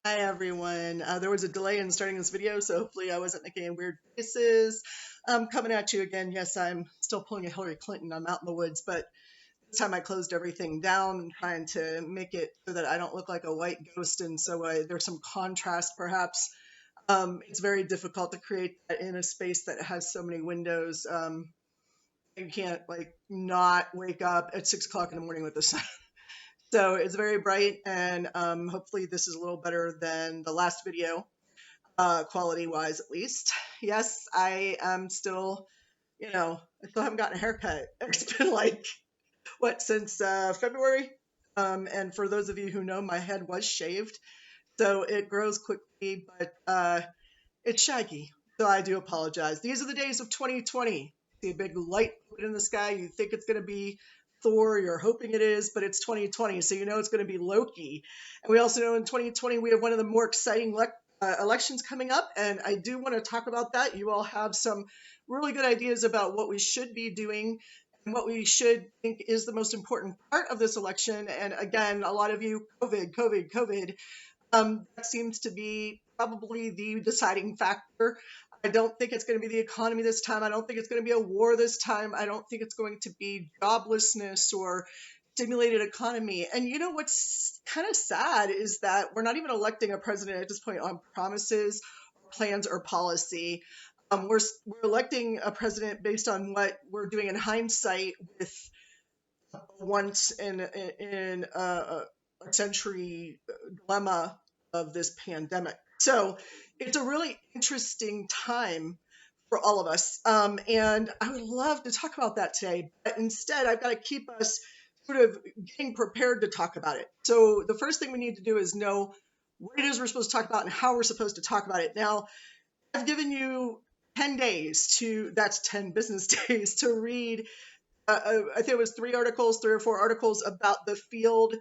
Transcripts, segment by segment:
Hi everyone. There was a delay in starting this video, so hopefully I wasn't making any weird faces. Coming at you again. Yes, I'm still pulling a Hillary Clinton. I'm out in the woods, but this time I closed everything down and trying to make it so that I don't look like a white ghost, and so there's some contrast perhaps. It's very difficult to create that in a space that has so many windows. You can't like not wake up at 6 o'clock in the morning with the sun. So it's very bright, and hopefully this is a little better than the last video, quality wise at least. Yes, I am still, I still haven't gotten a haircut. It's been like, what, since February? And for those of you who know, my head was shaved, so it grows quickly, but it's shaggy. So I do apologize. These are the days of 2020. See a big light in the sky. You think it's going to be Thor. You're hoping it is, but it's 2020. So you know it's going to be Loki. And we also know in 2020 we have one of the more exciting elections coming up. And I do want to talk about that. You all have some really good ideas about what we should be doing and what we should think is the most important part of this election. And again, a lot of you, COVID. That seems to be probably the deciding factor. I don't think it's going to be the economy this time. I don't think it's going to be a war this time. I don't think it's going to be joblessness or stimulated economy. And you know what's kind of sad is that we're not even electing a president at this point on promises, plans, or policy. We're electing a president based on what we're doing in hindsight with once in a century dilemma of this pandemic. So it's a really interesting time for all of us. And I would love to talk about that today, but instead, I've got to keep us sort of getting prepared to talk about it. So the first thing we need to do is know what it is we're supposed to talk about and how we're supposed to talk about it. Now, I've given you 10 days that's 10 business days to read I think it was three or four articles about the field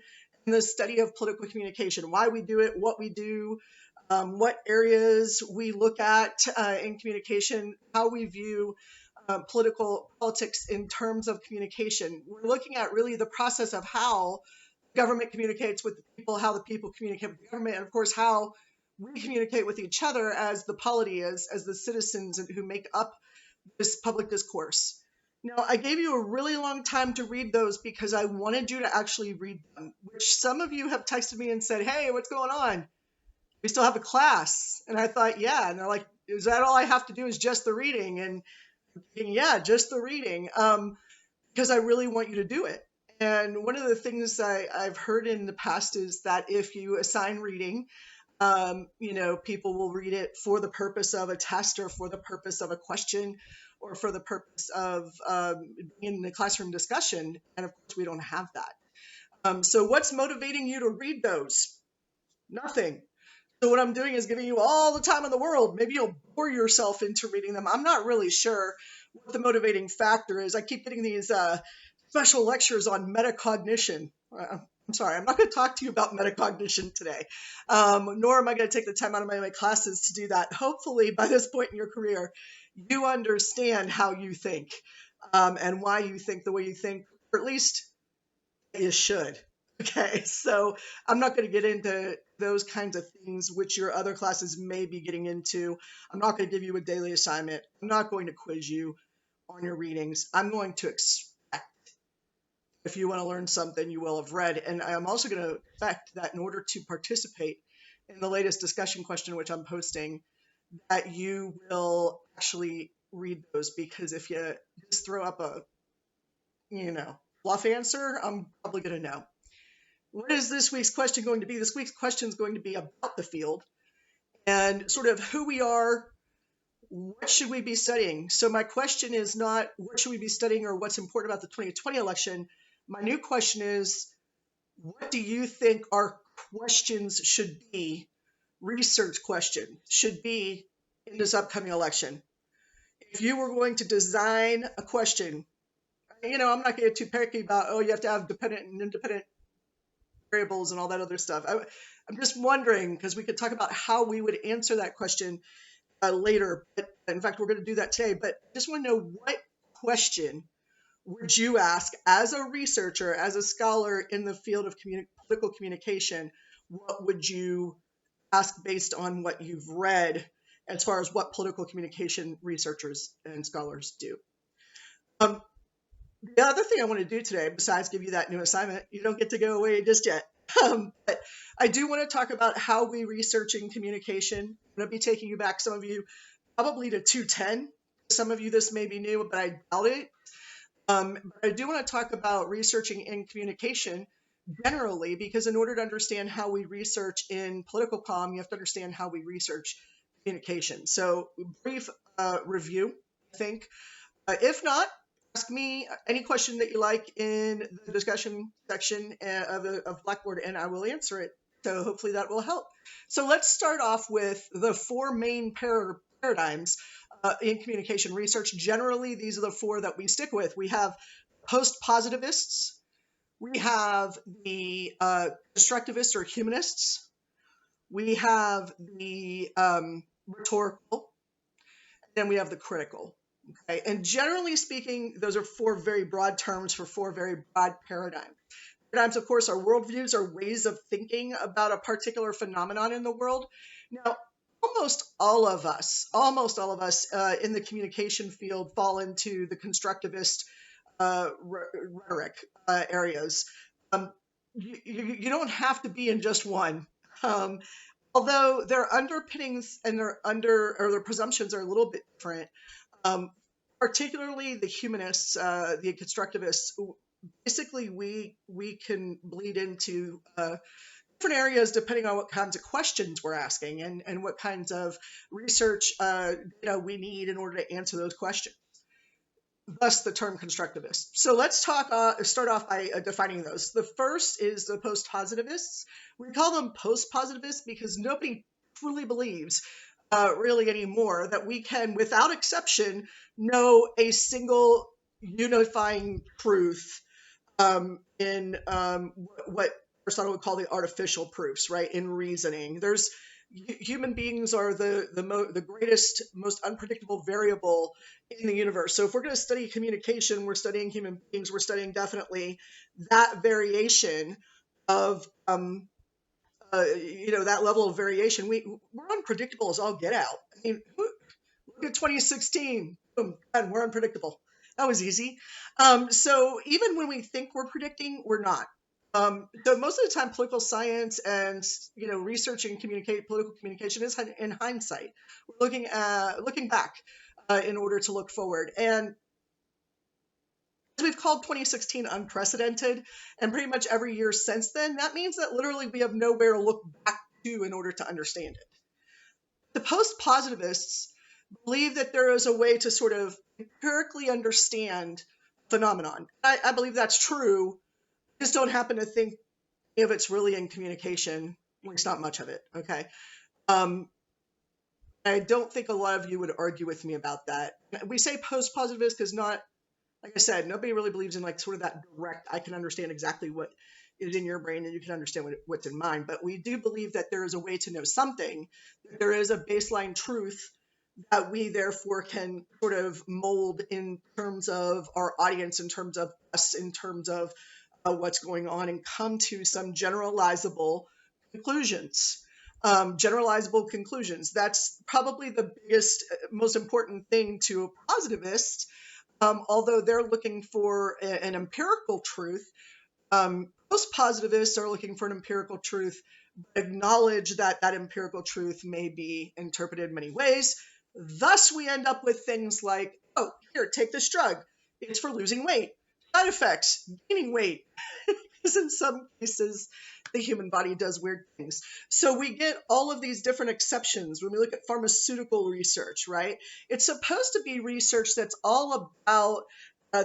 and the study of political communication, why we do it, what we do, what areas we look at in communication, how we view politics in terms of communication. We're looking at really the process of how government communicates with the people, how the people communicate with the government, and of course, how we communicate with each other as the polity, as the citizens who make up this public discourse. Now, I gave you a really long time to read those because I wanted you to actually read them, which some of you have texted me and said, hey, what's going on? We still have a class. And I thought, yeah. And they're like, is that all I have to do is just the reading? And yeah, just the reading, because I really want you to do it. And one of the things I've heard in the past is that if you assign reading, people will read it for the purpose of a test or for the purpose of a question or for the purpose of in the classroom discussion. And of course, we don't have that. So what's motivating you to read those? Nothing. So what I'm doing is giving you all the time in the world. Maybe you'll bore yourself into reading them. I'm not really sure what the motivating factor is. I keep getting these special lectures on metacognition. I'm sorry, I'm not going to talk to you about metacognition today, nor am I going to take the time out of my classes to do that. Hopefully, by this point in your career, you understand how you think and why you think the way you think, or at least you should. Okay, so I'm not going to get into those kinds of things which your other classes may be getting into. I'm not going to give you a daily assignment. I'm not going to quiz you on your readings. I'm going to expect if you want to learn something you will have read. And I'm also going to expect that in order to participate in the latest discussion question, which I'm posting, that you will actually read those because if you just throw up a, bluff answer, I'm probably going to know. What is this week's question going to be? This week's question is going to be about the field and sort of who we are, what should we be studying? So my question is not what should we be studying or what's important about the 2020 election. My new question is, what do you think our questions should be, research questions should be in this upcoming election? If you were going to design a question, I'm not going to get too picky about, oh, you have to have dependent and independent variables and all that other stuff. I'm just wondering, because we could talk about how we would answer that question later. But in fact, we're going to do that today. But I just want to know, what question would you ask as a researcher, as a scholar in the field of political communication? What would you ask based on what you've read as far as what political communication researchers and scholars do. Um, the other thing I want to do today, besides give you that new assignment, you don't get to go away just yet. But I do want to talk about how we research in communication. I'm going to be taking you back, some of you, probably to 210. Some of you, this may be new, but I doubt it. But I do want to talk about researching in communication generally, because in order to understand how we research in political comm, you have to understand how we research communication. So, brief review, I think. If not, ask me any question that you like in the discussion section of Blackboard, and I will answer it. So hopefully that will help. So let's start off with the four main paradigms in communication research. Generally, these are the four that we stick with. We have post-positivists, we have the constructivists or humanists, we have the rhetorical, and then we have the critical. Okay, and generally speaking, those are four very broad terms for four very broad paradigms. Paradigms, of course, are worldviews or ways of thinking about a particular phenomenon in the world. Now, almost all of us in the communication field fall into the constructivist rhetoric areas. You don't have to be in just one. Although their underpinnings and their presumptions are a little bit different. Particularly the humanists, the constructivists, basically we can bleed into different areas depending on what kinds of questions we're asking and what kinds of research we need in order to answer those questions. Thus the term constructivist. So let's start off by defining those. The first is the post-positivists. We call them post-positivists because nobody truly believes really anymore that we can, without exception, know a single unifying truth in what Aristotle would call the artificial proofs, right? In reasoning, human beings are the greatest, most unpredictable variable in the universe. So if we're going to study communication, we're studying human beings. We're studying definitely that variation of that level of variation. We're unpredictable as all get out. I mean, look at 2016. Boom, and we're unpredictable. That was easy. So even when we think we're predicting, we're not. So most of the time, political science and researching political communication is in hindsight. We're looking back in order to look forward. And we've called 2016 unprecedented, and pretty much every year since then, that means that literally we have nowhere to look back to in order to understand it. The post-positivists believe that there is a way to sort of empirically understand phenomenon. I believe that's true. I just don't happen to think if it's really in communication, at least not much of it. Okay. I don't think a lot of you would argue with me about that. We say post-positivist because like I said, nobody really believes in like sort of that direct, I can understand exactly what is in your brain and you can understand what's in mine. But we do believe that there is a way to know something, that there is a baseline truth that we therefore can sort of mold in terms of our audience, in terms of us, in terms of what's going on, and come to some generalizable conclusions. Generalizable conclusions. That's probably the biggest, most important thing to a positivist. Although they're looking for an empirical truth, most positivists are looking for an empirical truth, but acknowledge that that empirical truth may be interpreted many ways. Thus, we end up with things like, oh, here, take this drug. It's for losing weight. Side effects, gaining weight. Because in some cases, the human body does weird things. So we get all of these different exceptions when we look at pharmaceutical research, right? It's supposed to be research that's all about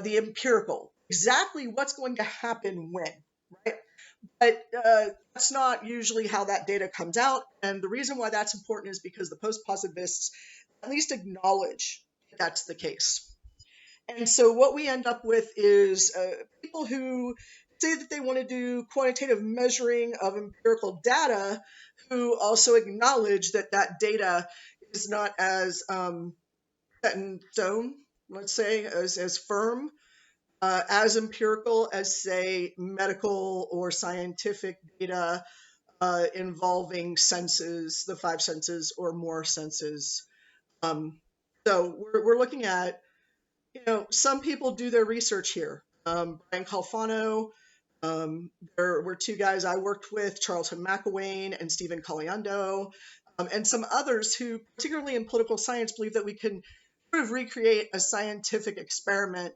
the empirical, exactly what's going to happen when, right? But that's not usually how that data comes out. And the reason why that's important is because the post-positivists at least acknowledge that's the case. And so what we end up with is people who say that they want to do quantitative measuring of empirical data, who also acknowledge that that data is not as set in stone, let's say, as firm, as empirical as, say, medical or scientific data involving senses, the five senses or more senses. Um, so we're looking at, some people do their research here. Brian Calfano, there were two guys I worked with, Charlton McElwain and Stephen Caliendo, and some others who, particularly in political science, believe that we can sort of recreate a scientific experiment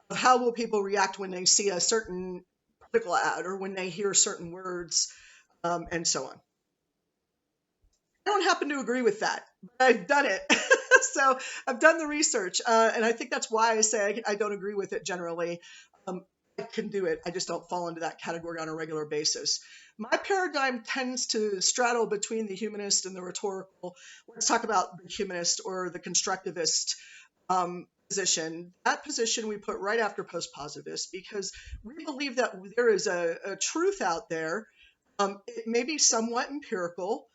of how will people react when they see a certain political ad or when they hear certain words, and so on. I don't happen to agree with that, but I've done it. So I've done the research, and I think that's why I say I don't agree with it generally. I can do it. I just don't fall into that category on a regular basis. My paradigm tends to straddle between the humanist and the rhetorical. Let's talk about the humanist or the constructivist position. That position we put right after postpositivist because we believe that there is a truth out there. It may be somewhat empirical.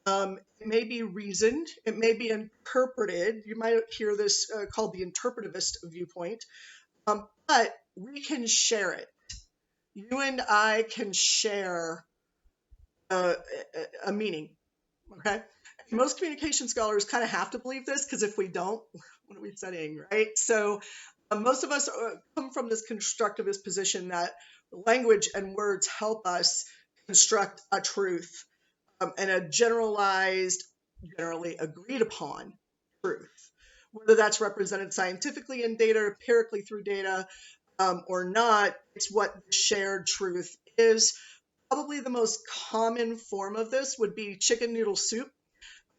It may be reasoned. It may be interpreted. You might hear this called the interpretivist viewpoint. But we can share it. You and I can share a meaning. Okay. Most communication scholars kind of have to believe this because if we don't, what are we studying, right? So most of us come from this constructivist position that language and words help us construct a truth, and a generalized, generally agreed upon truth. Whether that's represented scientifically in data, empirically through data, or not, it's what the shared truth is. Probably the most common form of this would be chicken noodle soup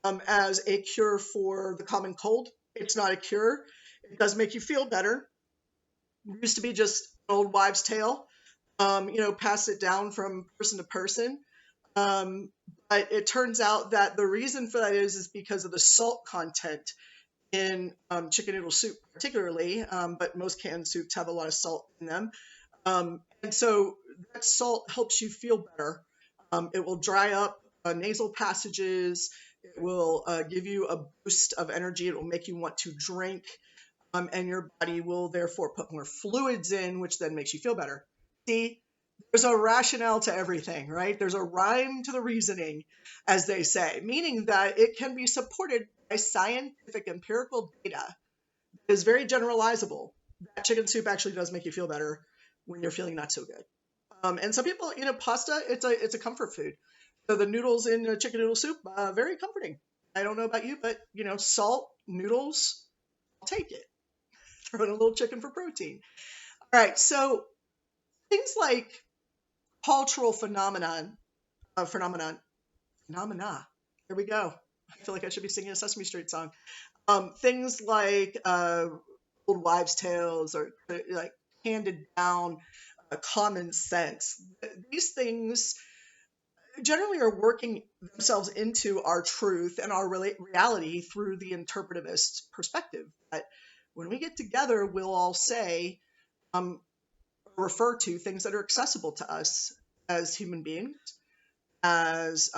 as a cure for the common cold. It's not a cure. It does make you feel better. It used to be just an old wives' tale, pass it down from person to person. But it turns out that the reason for that is because of the salt content in chicken noodle soup particularly, but most canned soups have a lot of salt in them. And so that salt helps you feel better. It will dry up nasal passages. It will give you a boost of energy. It will make you want to drink. And your body will therefore put more fluids in, which then makes you feel better. See, there's a rationale to everything, right? There's a rhyme to the reasoning, as they say, meaning that it can be supported by scientific empirical data that is very generalizable. That chicken soup actually does make you feel better when you're feeling not so good. And some people, pasta, it's a comfort food. So the noodles in chicken noodle soup, very comforting. I don't know about you, but salt, noodles, I'll take it. Throw in a little chicken for protein. All right, so things like cultural phenomena. Here we go. I feel like I should be singing a Sesame Street song. Things like old wives' tales or like handed down common sense. These things generally are working themselves into our truth and our reality through the interpretivist perspective. But when we get together, we'll all say, refer to things that are accessible to us as human beings, as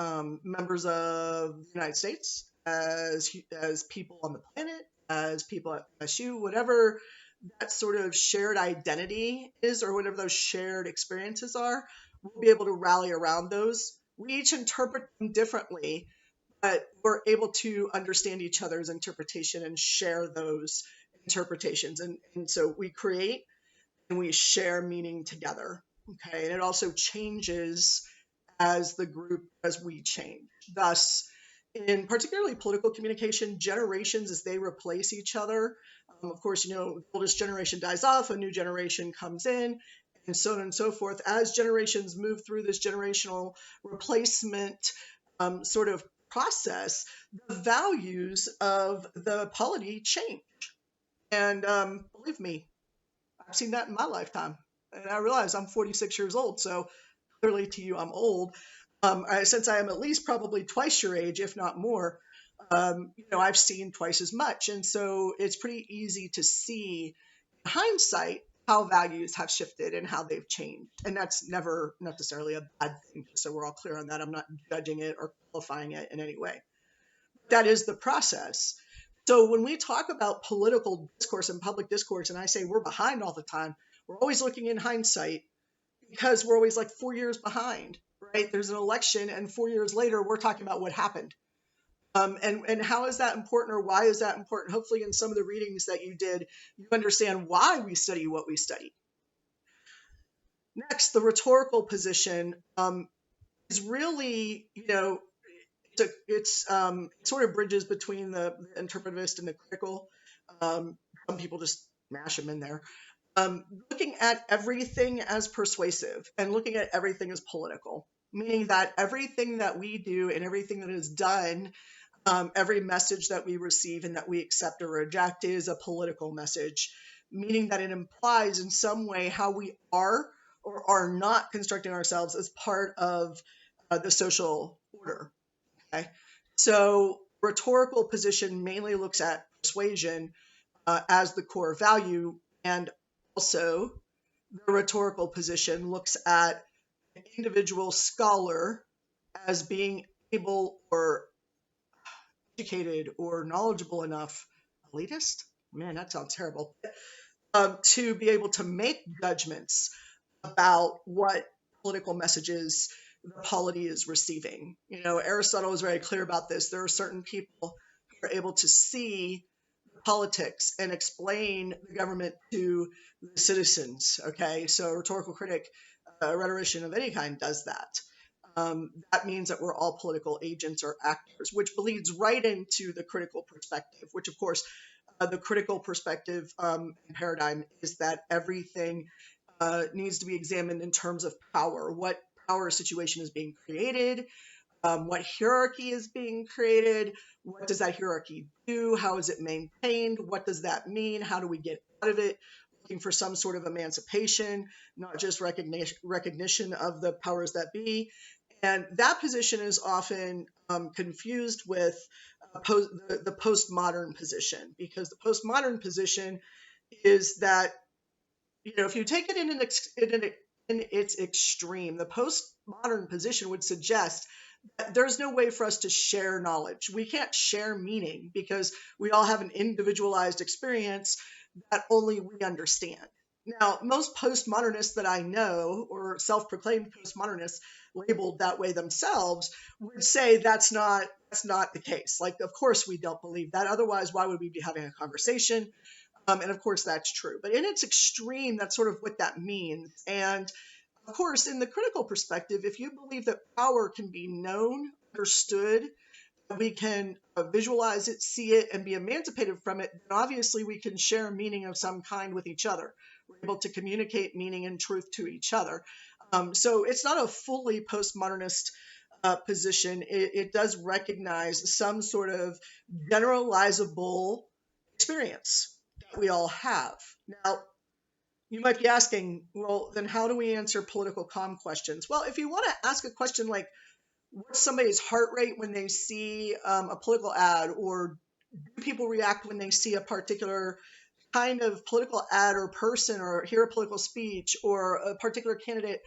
members of the United States, as people on the planet, as people at SU, whatever that sort of shared identity is, or whatever those shared experiences are, we'll be able to rally around those. We each interpret them differently, but we're able to understand each other's interpretation and share those interpretations. And so we create and we share meaning together. Okay. And it also changes as the group, as we change. Thus, in particularly political communication, generations as they replace each other. Of course, the oldest generation dies off, a new generation comes in, and so on and so forth. As generations move through this generational replacement sort of process, the values of the polity change. And believe me, I've seen that in my lifetime. And I realize I'm 46 years old, so clearly to you, I'm old. Since I am at least probably twice your age, if not more, I've seen twice as much. And so it's pretty easy to see in hindsight how values have shifted and how they've changed. And that's never necessarily a bad thing. So we're all clear on that. I'm not judging it or qualifying it in any way. That is the process. So when we talk about political discourse and public discourse, and I say we're behind all the time, we're always looking in hindsight because we're always like 4 years behind, right? There's an election, and 4 years later, we're talking about what happened. And how is that important, or why is that important? Hopefully, in some of the readings that you did, you understand why we study what we study. Next, the rhetorical position is really, it sort of bridges between the interpretivist and the critical. Some people just mash them in there. Looking at everything as persuasive and looking at everything as political, meaning that everything that we do and everything that is done, every message that we receive and that we accept or reject is a political message, meaning that it implies in some way how we are or are not constructing ourselves as part of the social order. Okay, so rhetorical position mainly looks at persuasion as the core value, and also the rhetorical position looks at an individual scholar as being able or educated or knowledgeable enough, elitist? Man, that sounds terrible. To be able to make judgments about what political messages the polity is receiving. Aristotle was very clear about this. There are certain people who are able to see politics and explain the government to the citizens. Okay, so a rhetorical critic, a rhetorician of any kind, does that. That means that we're all political agents or actors, which bleeds right into the critical perspective, which, of course, the critical perspective paradigm is that everything needs to be examined in terms of power. What power situation is being created? What hierarchy is being created? What does that hierarchy do? How is it maintained? What does that mean? How do we get out of it? Looking for some sort of emancipation, not just recognition of the powers that be. And that position is often confused with the postmodern position, because the postmodern position is that, if you take it in its extreme, the postmodern position would suggest that there's no way for us to share knowledge. We can't share meaning because we all have an individualized experience that only we understand. Now, most postmodernists that I know, or self-proclaimed postmodernists labeled that way themselves, would say that's not the case. Like, of course we don't believe that. Otherwise, why would we be having a conversation? And of course that's true. But in its extreme, that's sort of what that means. And of course, in the critical perspective, if you believe that power can be known, understood, we can visualize it, see it, and be emancipated from it, then obviously we can share meaning of some kind with each other. We're able to communicate meaning and truth to each other. So it's not a fully postmodernist position. It does recognize some sort of generalizable experience that we all have. Now, you might be asking, well, then how do we answer political comm questions? Well, if you want to ask a question like, what's somebody's heart rate when they see a political ad, or do people react when they see a particular kind of political ad or person, or hear a political speech or a particular candidate,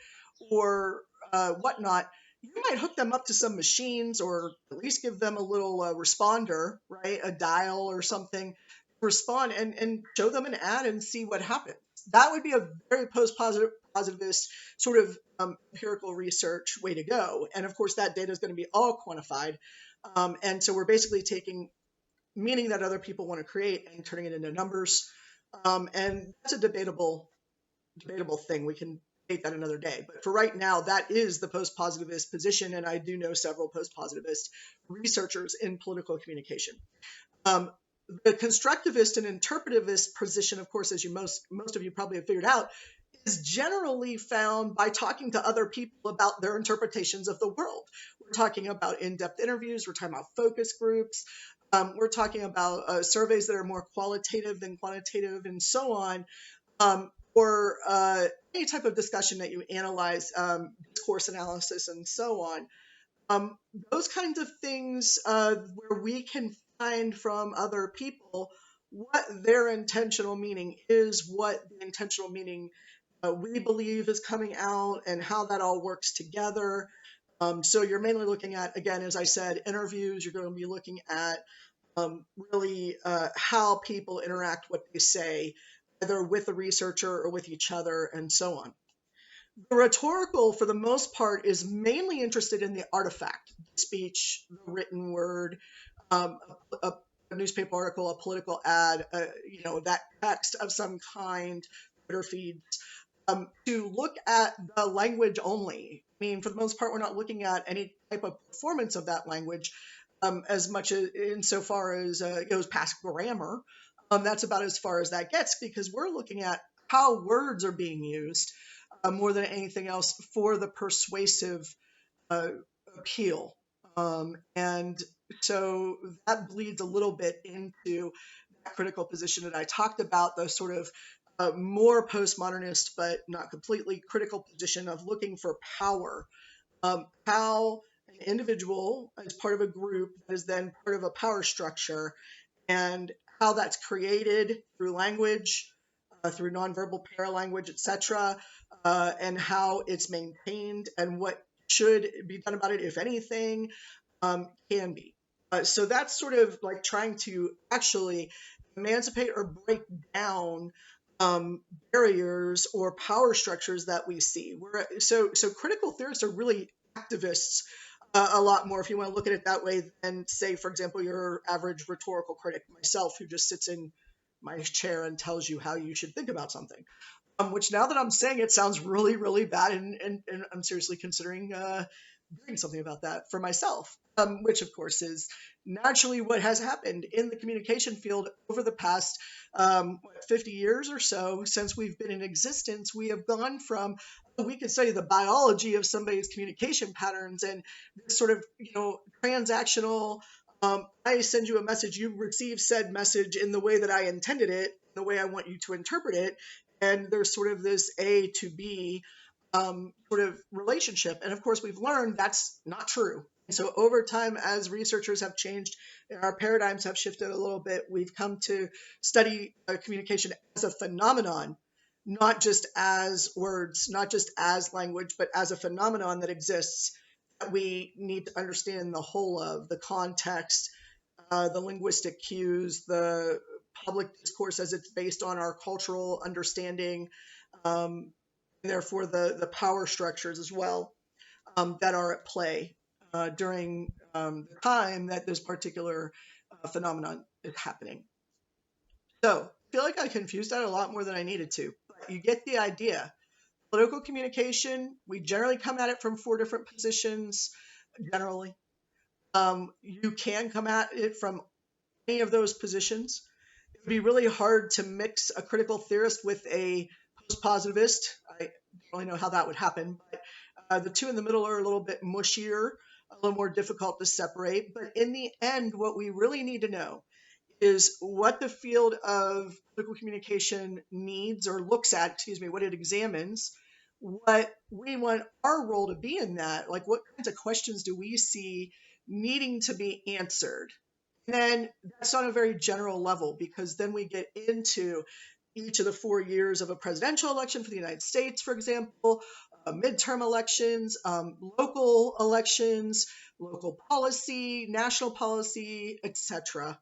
or whatnot, you might hook them up to some machines, or at least give them a little responder, right? A dial or something, respond and show them an ad and see what happens. That would be a very positivist sort of empirical research way to go. And of course, that data is going to be all quantified. And so we're basically taking meaning that other people want to create and turning it into numbers. And that's a debatable thing. We can debate that another day. But for right now, that is the post-positivist position. And I do know several post-positivist researchers in political communication. The constructivist and interpretivist position, of course, as you most of you probably have figured out, is generally found by talking to other people about their interpretations of the world. We're talking about in-depth interviews. We're talking about focus groups. We're talking about surveys that are more qualitative than quantitative, and so on. Or any type of discussion that you analyze, discourse analysis, and so on. Those kinds of things where we can find from other people what their intentional meaning is, what the intentional meaning we believe is coming out, and how that all works together. So you're mainly looking at, again, as I said, interviews. You're going to be looking at really how people interact, what they say, either with the researcher or with each other, and so on. The rhetorical, for the most part, is mainly interested in the artifact, the speech, the written word, um, a, a newspaper article, a political ad, that text of some kind, Twitter feeds, to look at the language only. I mean, for the most part, we're not looking at any type of performance of that language as much as insofar as it goes past grammar. That's about as far as that gets because we're looking at how words are being used more than anything else for the persuasive uh, appeal. And so that bleeds a little bit into that critical position that I talked about, the sort of more postmodernist, but not completely critical position of looking for power. How an individual is part of a group that is then part of a power structure, and how that's created through language, through nonverbal paralanguage, etc., and how it's maintained and what should be done about it, if anything, can be. So that's sort of like trying to actually emancipate or break down barriers or power structures that we see. So critical theorists are really activists a lot more, if you want to look at it that way, than say, for example, your average rhetorical critic, myself, who just sits in my chair and tells you how you should think about something. Which now that I'm saying it sounds really, really bad, and I'm seriously considering doing something about that for myself, which of course is naturally what has happened in the communication field over the past 50 years or so since we've been in existence. We have gone from, we can study the biology of somebody's communication patterns and this sort of, transactional, I send you a message, you receive said message in the way that I intended it, the way I want you to interpret it. And there's sort of this A to B sort of relationship. And of course, we've learned that's not true. And so over time, as researchers have changed and our paradigms have shifted a little bit, we've come to study communication as a phenomenon, not just as words, not just as language, but as a phenomenon that exists that we need to understand the whole of, the context, the linguistic cues, the public discourse as it's based on our cultural understanding, and therefore the power structures as well that are at play during the time that this particular phenomenon is happening. So I feel like I confused that a lot more than I needed to, but you get the idea. Political communication, we generally come at it from 4 different positions, generally. You can come at it from any of those positions. It would be really hard to mix a critical theorist with a post-positivist. I don't really know how that would happen, but the two in the middle are a little bit mushier, a little more difficult to separate. But in the end, what we really need to know is what the field of political communication needs or looks at, what it examines, what we want our role to be in that, like what kinds of questions do we see needing to be answered. And then that's on a very general level, because then we get into each of the 4 years of a presidential election for the United States, for example, midterm elections, local elections, local policy, national policy, etc.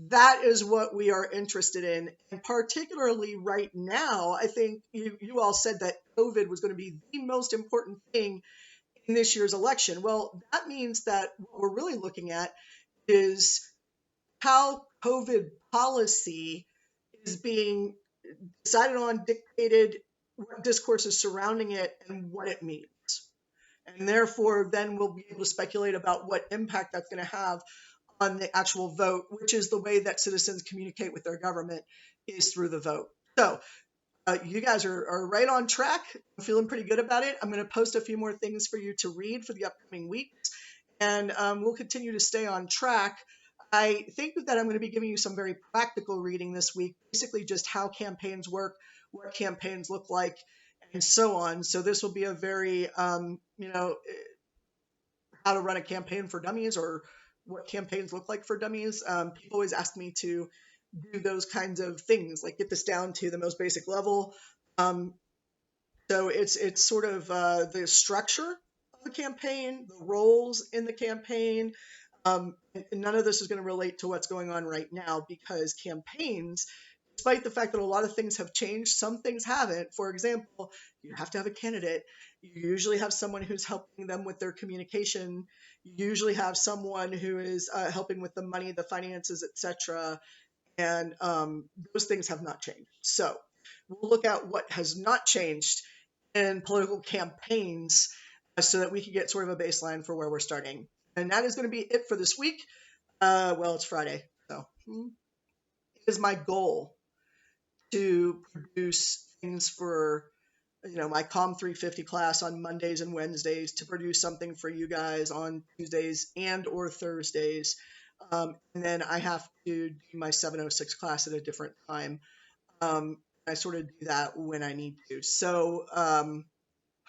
That is what we are interested in. And particularly right now, I think you all said that COVID was going to be the most important thing in this year's election. Well, that means that what we're really looking at is how COVID policy is being decided on, dictated, what discourses surrounding it, and what it means. And therefore, then we'll be able to speculate about what impact that's going to have on the actual vote, which is the way that citizens communicate with their government, is through the vote. So you guys are right on track. I'm feeling pretty good about it. I'm going to post a few more things for you to read for the upcoming weeks, and we'll continue to stay on track. I think that I'm going to be giving you some very practical reading this week, basically just how campaigns work, what campaigns look like, and so on. So this will be a very, how to run a campaign for dummies, or what campaigns look like for dummies. People always ask me to do those kinds of things, like get this down to the most basic level. So it's sort of the structure of the campaign, the roles in the campaign. And none of this is going to relate to what's going on right now, because campaigns despite the fact that a lot of things have changed, some things haven't. For example, you have to have a candidate. You usually have someone who's helping them with their communication. You usually have someone who is helping with the money, the finances, etc. And those things have not changed. So we'll look at what has not changed in political campaigns so that we can get sort of a baseline for where we're starting. And that is going to be it for this week. Well, it's Friday, so it is my goal to produce things for my Com 350 class on Mondays and Wednesdays, to produce something for you guys on Tuesdays and or Thursdays. And then I have to do my 706 class at a different time. I sort of do that when I need to. So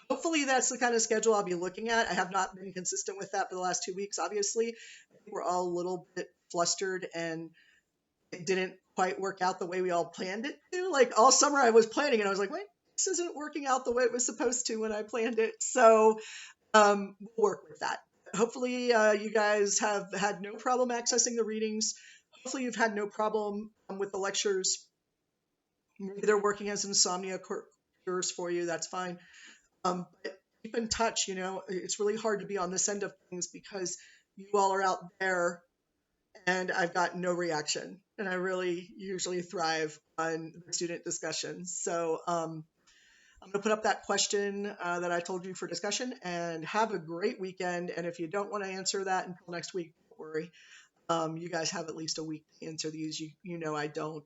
hopefully that's the kind of schedule I'll be looking at. I have not been consistent with that for the last 2 weeks, obviously. I think we're all a little bit flustered and it didn't quite work out the way we all planned it to. Like all summer I was planning and I was like, wait, this isn't working out the way it was supposed to when I planned it. So we'll work with that. Hopefully you guys have had no problem accessing the readings. Hopefully you've had no problem with the lectures. Maybe they're working as insomnia cures for you. That's fine. But keep in touch. It's really hard to be on this end of things because you all are out there and I've got no reaction. And I really usually thrive on the student discussions. So I'm going to put up that question that I told you for discussion, and have a great weekend. And if you don't want to answer that until next week, don't worry. You guys have at least a week to answer these. I don't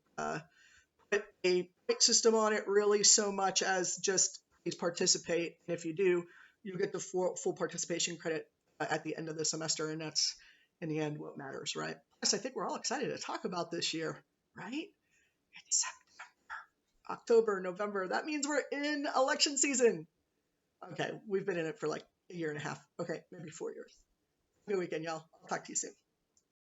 put a point system on it really so much as just please participate. And if you do, you get the full participation credit at the end of the semester. And that's in the end what matters, right? Plus, I think we're all excited to talk about this year, right? It's October, November. That means we're in election season. Okay, we've been in it for like a year and a half. Okay, maybe 4 years. Good weekend, y'all. I'll talk to you soon.